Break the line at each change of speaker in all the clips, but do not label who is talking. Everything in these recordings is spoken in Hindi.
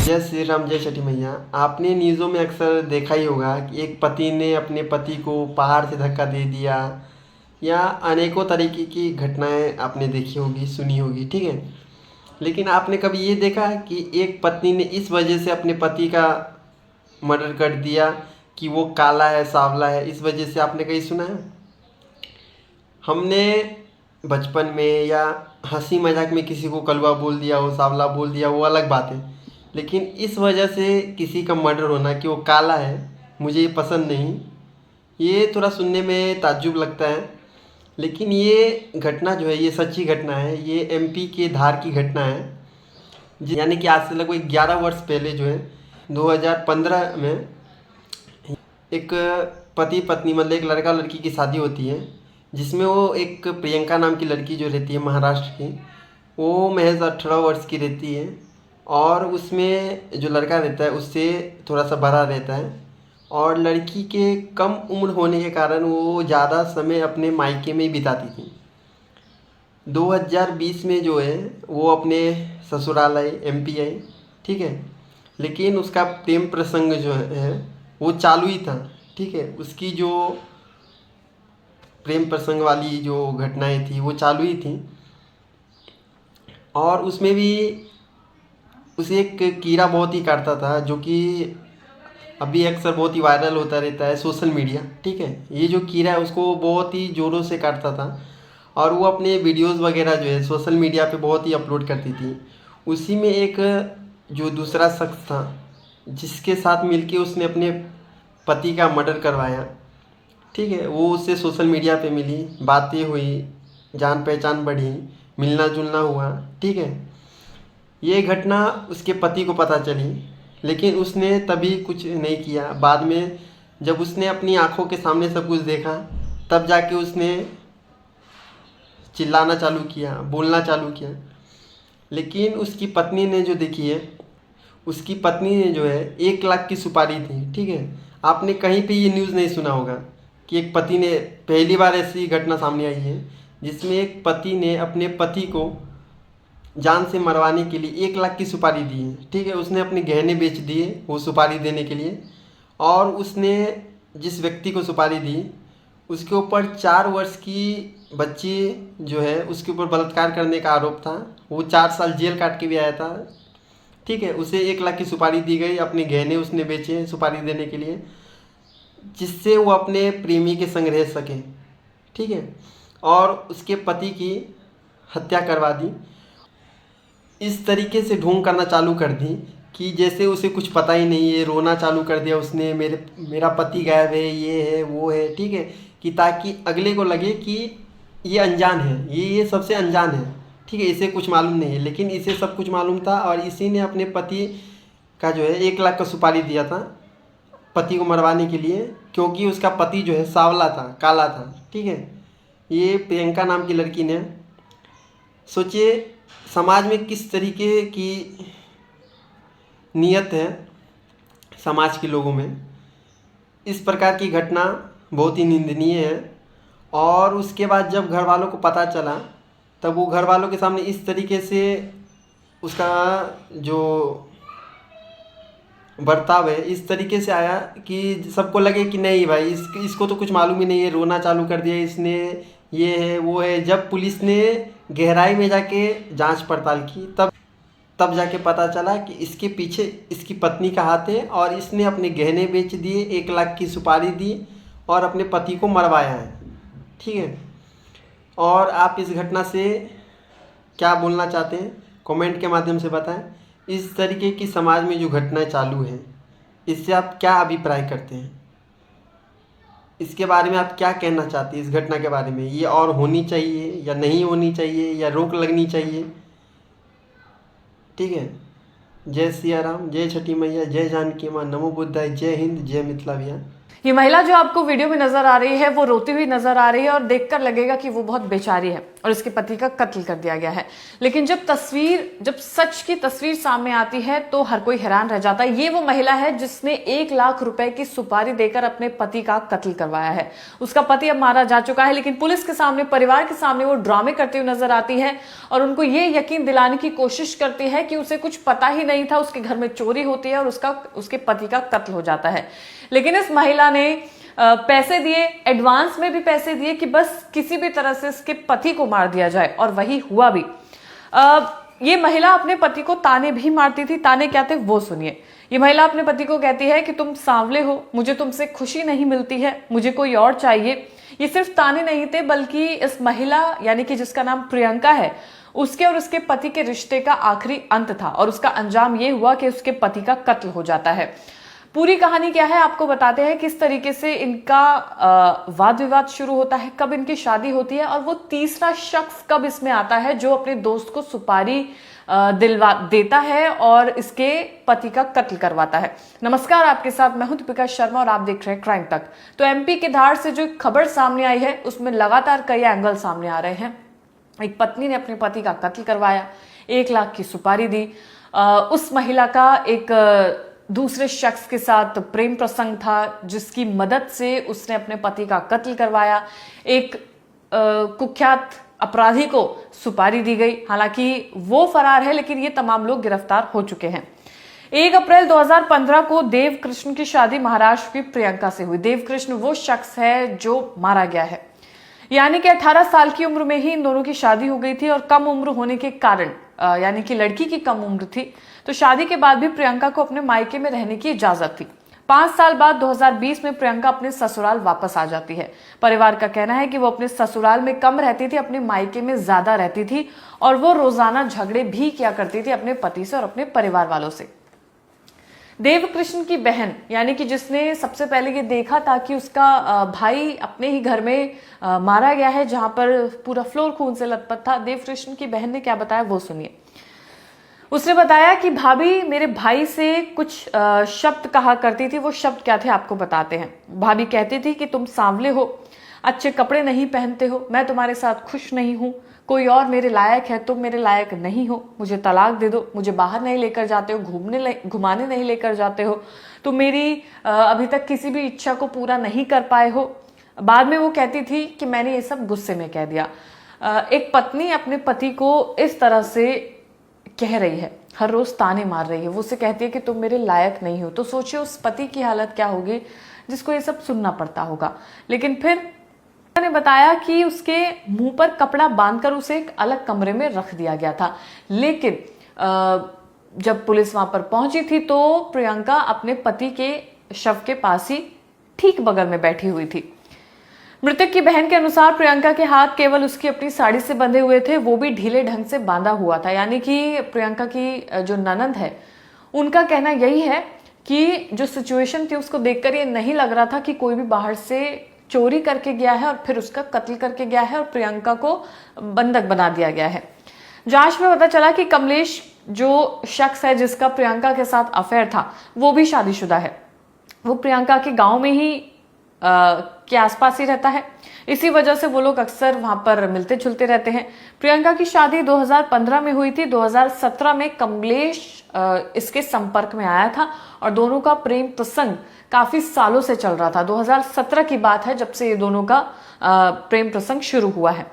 जय श्री राम, जय छठी मैया। आपने न्यूज़ों में अक्सर देखा ही होगा कि एक पति ने अपने पति को पहाड़ से धक्का दे दिया, या अनेकों तरीके की घटनाएं आपने देखी होगी, सुनी होगी, ठीक है। लेकिन आपने कभी ये देखा कि एक पत्नी ने इस वजह से अपने पति का मर्डर कर दिया कि वो काला है, सांवला है, इस वजह से आपने कहीं सुना है? हमने बचपन में या हंसी मजाक में किसी को कलवा बोल दिया हो, सांवला बोल दिया, वो अलग बात है। लेकिन इस वजह से किसी का मर्डर होना कि वो काला है, मुझे ये पसंद नहीं। ये थोड़ा सुनने में ताज्जुब लगता है। लेकिन ये घटना जो है, ये सच्ची घटना है। ये एमपी के धार की घटना है, यानी कि आज से लगभग 11 वर्ष पहले जो है 2015 में एक पति पत्नी, मतलब एक लड़का लड़की की शादी होती है, जिसमें वो एक प्रियंका नाम की लड़की जो रहती है महाराष्ट्र की, वो महज 18 वर्ष की रहती है। और उसमें जो लड़का रहता है उससे थोड़ा सा बड़ा रहता है, और लड़की के कम उम्र होने के कारण वो ज़्यादा समय अपने मायके में ही बिताती थी। 2020 में जो है वो अपने ससुराल आई, एमपी आई, ठीक है। लेकिन उसका प्रेम प्रसंग जो है वो चालू ही था, ठीक है। उसकी जो प्रेम प्रसंग वाली जो घटनाएं थी वो चालू ही थी। और उसमें भी उसे एक कीड़ा बहुत ही काटता था, जो कि अभी अक्सर बहुत ही वायरल होता रहता है सोशल मीडिया, ठीक है। ये जो कीड़ा है उसको बहुत ही ज़ोरों से काटता था, और वो अपने वीडियोस वगैरह जो है सोशल मीडिया पे बहुत ही अपलोड करती थी। उसी में एक जो दूसरा शख्स था, जिसके साथ मिलके उसने अपने पति का मर्डर करवाया, ठीक है, वो उससे सोशल मीडिया पे मिली, बातें हुई, जान पहचान बढ़ी, मिलना जुलना हुआ, ठीक है। ये घटना उसके पति को पता चली, लेकिन उसने तभी कुछ नहीं किया। बाद में जब उसने अपनी आंखों के सामने सब कुछ देखा, तब जाके उसने चिल्लाना चालू किया, बोलना चालू किया। लेकिन उसकी पत्नी ने जो देखी है, उसकी पत्नी ने जो है 1 लाख की सुपारी थी, ठीक है। आपने कहीं पे ये न्यूज़ नहीं सुना होगा कि एक पति ने, पहली बार ऐसी घटना सामने आई है जिसमें एक पति ने अपने पति को जान से मरवाने के लिए 1 लाख की सुपारी दी है, ठीक है। उसने अपने गहने बेच दिए वो सुपारी देने के लिए, और उसने जिस व्यक्ति को सुपारी दी उसके ऊपर 4 वर्ष की बच्ची जो है उसके ऊपर बलात्कार करने का आरोप था। वो 4 साल जेल काट के भी आया था, ठीक है। उसे 1 लाख की सुपारी दी गई, अपने गहने उसने बेचे सुपारी देने के लिए, जिससे वो अपने प्रेमी के संग रह सके, ठीक है। और उसके पति की हत्या करवा दी। इस तरीके से ढोंग करना चालू कर दी कि जैसे उसे कुछ पता ही नहीं है। रोना चालू कर दिया उसने, मेरा पति गायब है, ये है वो है, ठीक है, कि ताकि अगले को लगे कि ये अनजान है, ये सबसे अनजान है, ठीक है, इसे कुछ मालूम नहीं है। लेकिन इसे सब कुछ मालूम था, और इसी ने अपने पति का जो है 1 लाख का सुपारी दिया था पति को मरवाने के लिए, क्योंकि उसका पति जो है सांवला था, काला था, ठीक है। ये प्रियंका नाम की लड़की ने, सोचिए समाज में किस तरीके की नीयत है समाज के लोगों में। इस प्रकार की घटना बहुत ही निंदनीय है। और उसके बाद जब घर वालों को पता चला, तब वो घर वालों के सामने इस तरीके से उसका जो बर्ताव है इस तरीके से आया कि सबको लगे कि नहीं भाई, इसको तो कुछ मालूम ही नहीं है, रोना चालू कर दिया इसने, ये है वो है। जब पुलिस ने गहराई में जाके जांच पड़ताल की, तब जाके पता चला कि इसके पीछे इसकी पत्नी का हाथ है, और इसने अपने गहने बेच दिए, 1 लाख की सुपारी दी, और अपने पति को मरवाया है, ठीक है। और आप इस घटना से क्या बोलना चाहते हैं, कमेंट के माध्यम से बताएं। इस तरीके की समाज में जो घटनाएं चालू हैं, इससे आप क्या अभिप्राय करते हैं? इसके बारे में आप क्या कहना चाहते हैं? इस घटना के बारे में, ये और होनी चाहिए या नहीं होनी चाहिए, या रोक लगनी चाहिए, ठीक है। जय सिया राम, जय छठी मैया, जय जानकी माँ, नमो बुद्धाय, जय हिंद, जय मिथिला भैया।
ये महिला जो आपको वीडियो में नजर आ रही है वो रोती हुई नजर आ रही है और देखकर लगेगा कि वो बहुत बेचारी है और इसके पति का कत्ल कर दिया गया है। लेकिन जब सच की तस्वीर सामने आती है तो हर कोई हैरान रह जाता है। ये वो महिला है जिसने 1 लाख रुपए की सुपारी देकर अपने पति का कत्ल करवाया है। उसका पति अब मारा जा चुका है, लेकिन पुलिस के सामने, परिवार के सामने वो ड्रामे करती हुई नजर आती है और उनको ये यकीन दिलाने की कोशिश करती है कि उसे कुछ पता ही नहीं था, उसके घर में चोरी होती है और उसके पति का कत्ल हो जाता है। लेकिन इस महिला ने पैसे दिए, एडवांस में भी पैसे दिए कि बस किसी भी तरह से इसके पति को मार दिया जाए, और वही हुआ भी। ये महिला अपने पति को ताने भी मारती थी। ताने क्या थे वो सुनिए। ये महिला अपने पति को कहती है कि तुम सांवले हो, मुझे तुमसे खुशी नहीं मिलती है, मुझे कोई और चाहिए। ये सिर्फ ताने नहीं थे, बल्कि इस महिला यानी कि जिसका नाम प्रियंका है, उसके और उसके पति के रिश्ते का आखिरी अंत था और उसका अंजाम ये हुआ कि उसके पति का कत्ल हो जाता है। पूरी कहानी क्या है आपको बताते हैं, किस तरीके से इनका वाद विवाद शुरू होता है, कब इनकी शादी होती है और वो तीसरा शख्स कब इसमें आता है जो अपने दोस्त को सुपारी दिलवा देता है और इसके पति का कत्ल करवाता है। नमस्कार, आपके साथ मैं हूं दीपिका शर्मा और आप देख रहे हैं क्राइम तक। तो एमपी के धार से जो खबर सामने आई है उसमें लगातार कई एंगल सामने आ रहे हैं। एक पत्नी ने अपने पति का कत्ल करवाया, 1 लाख की सुपारी दी। उस महिला का एक दूसरे शख्स के साथ प्रेम प्रसंग था जिसकी मदद से उसने अपने पति का कत्ल करवाया। एक कुख्यात अपराधी को सुपारी दी गई, हालांकि वो फरार है लेकिन ये तमाम लोग गिरफ्तार हो चुके हैं। 1 अप्रैल 2015 को देव कृष्ण की शादी महाराष्ट्र की प्रियंका से हुई। देव कृष्ण वो शख्स है जो मारा गया है, यानी कि 18 साल की उम्र में ही इन दोनों की शादी हो गई थी और कम उम्र होने के कारण, यानी कि लड़की की कम उम्र थी, तो शादी के बाद भी प्रियंका को अपने मायके में रहने की इजाजत थी। 5 साल बाद 2020 में प्रियंका अपने ससुराल वापस आ जाती है। परिवार का कहना है कि वो अपने ससुराल में कम रहती थी, अपने मायके में ज्यादा रहती थी और वो रोजाना झगड़े भी किया करती थी अपने पति से और अपने परिवार वालों से। देव कृष्ण की बहन, यानी कि जिसने सबसे पहले ये देखा था कि उसका भाई अपने ही घर में मारा गया है, जहां पर पूरा फ्लोर खून से लथपथ था, देव कृष्ण की बहन ने क्या बताया वो सुनिए। उसने बताया कि भाभी मेरे भाई से कुछ शब्द कहा करती थी। वो शब्द क्या थे आपको बताते हैं। भाभी कहती थी कि तुम सांवले हो, अच्छे कपड़े नहीं पहनते हो, मैं तुम्हारे साथ खुश नहीं हूं, कोई और मेरे लायक है, तुम मेरे लायक नहीं हो, मुझे तलाक दे दो, मुझे बाहर नहीं लेकर जाते हो, घुमाने नहीं लेकर जाते हो, तुम मेरी अभी तक किसी भी इच्छा को पूरा नहीं कर पाए हो। बाद में वो कहती थी कि मैंने ये सब गुस्से में कह दिया। एक पत्नी अपने पति को इस तरह से कह रही है, हर रोज ताने मार रही है, वो उसे कहती है कि तुम मेरे लायक नहीं हो, तो सोचिए उस पति की हालत क्या होगी जिसको ये सब सुनना पड़ता होगा। लेकिन फिर ने बताया कि उसके मुंह पर कपड़ा बांधकर उसे एक अलग कमरे में रख दिया गया था। लेकिन जब पुलिस वहां पर पहुंची थी तो प्रियंका अपने पति के शव के पास ही ठीक बगल में बैठी हुई थी। मृतक की बहन के अनुसार प्रियंका के हाथ केवल उसकी अपनी साड़ी से बंधे हुए थे, वो भी ढीले ढंग से बांधा हुआ था। यानी कि प्रियंका की जो ननद है उनका कहना यही है कि जो सिचुएशन थी उसको देखकर ये नहीं लग रहा था कि कोई भी बाहर से चोरी करके गया है और फिर उसका कत्ल करके गया है और प्रियंका को बंधक बना दिया गया है। जांच में पता चला कि कमलेश जो शख्स है जिसका प्रियंका के साथ अफेयर था वो भी शादीशुदा है। वो प्रियंका के गांव में ही के आसपास ही रहता है, इसी वजह से वो लोग अक्सर वहां पर मिलते जुलते रहते हैं। प्रियंका की शादी 2015 में हुई थी। 2017 में कमलेश इसके संपर्क में आया था और दोनों का प्रेम प्रसंग काफी सालों से चल रहा था। 2017 की बात है जब से ये दोनों का प्रेम प्रसंग शुरू हुआ है।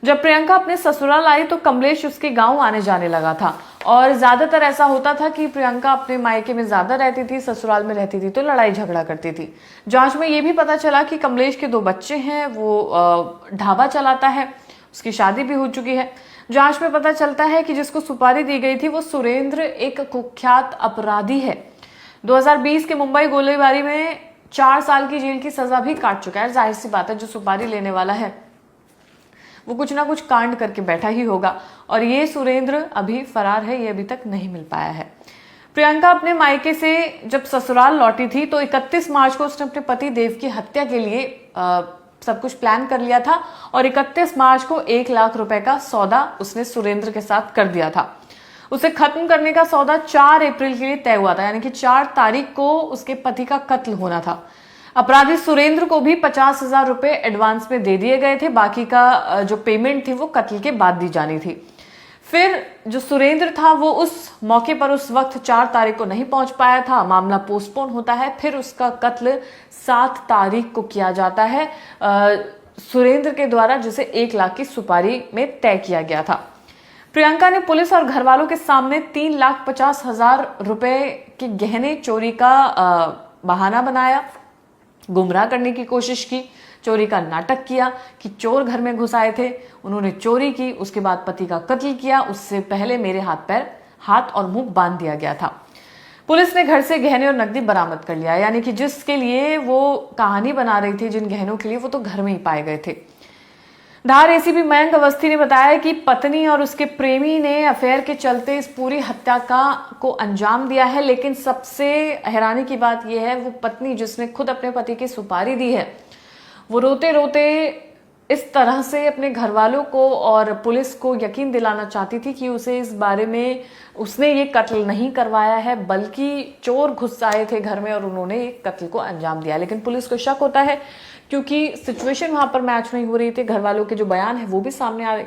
जब प्रियंका अपने ससुराल आई तो कमलेश उसके गांव आने जाने लगा था और ज्यादातर ऐसा होता था कि प्रियंका अपने मायके में ज्यादा रहती थी, ससुराल में रहती थी तो लड़ाई झगड़ा करती थी। जांच में ये भी पता चला कि कमलेश के 2 बच्चे हैं, वो ढाबा चलाता है, उसकी शादी भी हो चुकी है। जांच में पता चलता है कि जिसको सुपारी दी गई थी वो सुरेंद्र एक कुख्यात अपराधी है। 2020 के मुंबई गोलीबारी में 4 साल की जेल की सजा भी काट चुका है। जाहिर सी बात है जो सुपारी लेने वाला है वो कुछ ना कुछ कांड करके बैठा ही होगा और ये सुरेंद्र अभी फरार है, ये अभी तक नहीं मिल पाया है। प्रियंका अपने मायके से जब ससुराल लौटी थी तो 31 मार्च को उसने अपने पति देव की हत्या के लिए सब कुछ प्लान कर लिया था और 31 मार्च को 1 लाख रुपए का सौदा उसने सुरेंद्र के साथ कर दिया था। उसे खत्म करने का सौदा 4 अप्रैल के लिए तय हुआ था, यानी कि 4 तारीख को उसके पति का कत्ल होना था। अपराधी सुरेंद्र को भी 50,000 रुपए एडवांस में दे दिए गए थे। बाकी का जो पेमेंट थी वो कत्ल के बाद दी जानी थी। फिर जो सुरेंद्र था वो उस मौके पर उस वक्त 4 तारीख को नहीं पहुंच पाया था। मामला पोस्टपोन होता है। फिर उसका कत्ल 7 तारीख को किया जाता है सुरेंद्र के द्वारा, जिसे 1 लाख की सुपारी में तय किया गया था। प्रियंका ने पुलिस और घर वालों के सामने 3,50,000 रुपए के गहने चोरी का बहाना बनाया, गुमराह करने की कोशिश की, चोरी का नाटक किया कि चोर घर में घुस आए थे, उन्होंने चोरी की, उसके बाद पति का कत्ल किया, उससे पहले मेरे हाथ और मुंह बांध दिया गया था। पुलिस ने घर से गहने और नकदी बरामद कर लिया, यानी कि जिसके लिए वो कहानी बना रही थी, जिन गहनों के लिए, वो तो घर में ही पाए गए थे। धार एसीपी मयंक अवस्थी ने बताया कि पत्नी और उसके प्रेमी ने अफेयर के चलते इस पूरी हत्या को अंजाम दिया है। लेकिन सबसे हैरानी की बात यह है, वो पत्नी जिसने खुद अपने पति की सुपारी दी है, वो रोते रोते इस तरह से अपने घर वालों को और पुलिस को यकीन दिलाना चाहती थी कि उसे इस बारे में उसने ये कत्ल नहीं करवाया है, बल्कि चोर घुस आए थे घर में और उन्होंने ये कत्ल को अंजाम दिया। लेकिन पुलिस को शक होता है क्योंकि सिचुएशन वहां पर मैच नहीं हो रही थी। घर वालों के जो बयान है वो भी सामने आ रहे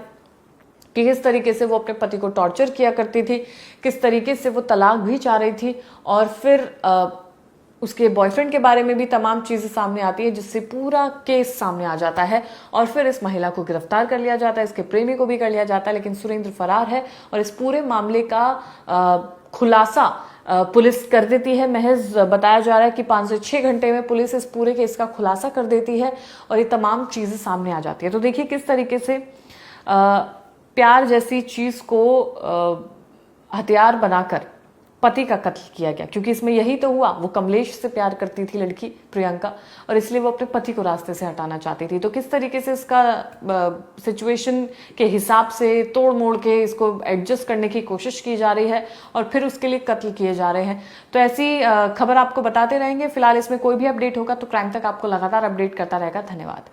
कि किस तरीके से वो अपने पति को टॉर्चर किया करती थी, किस तरीके से वो तलाक भी चाह रही थी, और फिर उसके बॉयफ्रेंड के बारे में भी तमाम चीजें सामने आती है, जिससे पूरा केस सामने आ जाता है। और फिर इस महिला को गिरफ्तार कर लिया जाता है, इसके प्रेमी को भी कर लिया जाता है, लेकिन सुरेंद्र फरार है और इस पूरे मामले का खुलासा पुलिस कर देती है। महज बताया जा रहा है कि 5 से 6 घंटे में पुलिस इस पूरे केस का खुलासा कर देती है और ये तमाम चीजें सामने आ जाती है। तो देखिए किस तरीके से प्यार जैसी चीज को हथियार बनाकर पति का कत्ल किया गया, क्योंकि इसमें यही तो हुआ। वो कमलेश से प्यार करती थी लड़की प्रियंका, और इसलिए वो अपने पति को रास्ते से हटाना चाहती थी। तो किस तरीके से इसका सिचुएशन के हिसाब से तोड़ मोड़ के इसको एडजस्ट करने की कोशिश की जा रही है और फिर उसके लिए कत्ल किए जा रहे हैं। तो ऐसी खबर आपको बताते रहेंगे। फिलहाल इसमें कोई भी अपडेट होगा तो क्राइम तक आपको लगातार अपडेट करता रहेगा। धन्यवाद।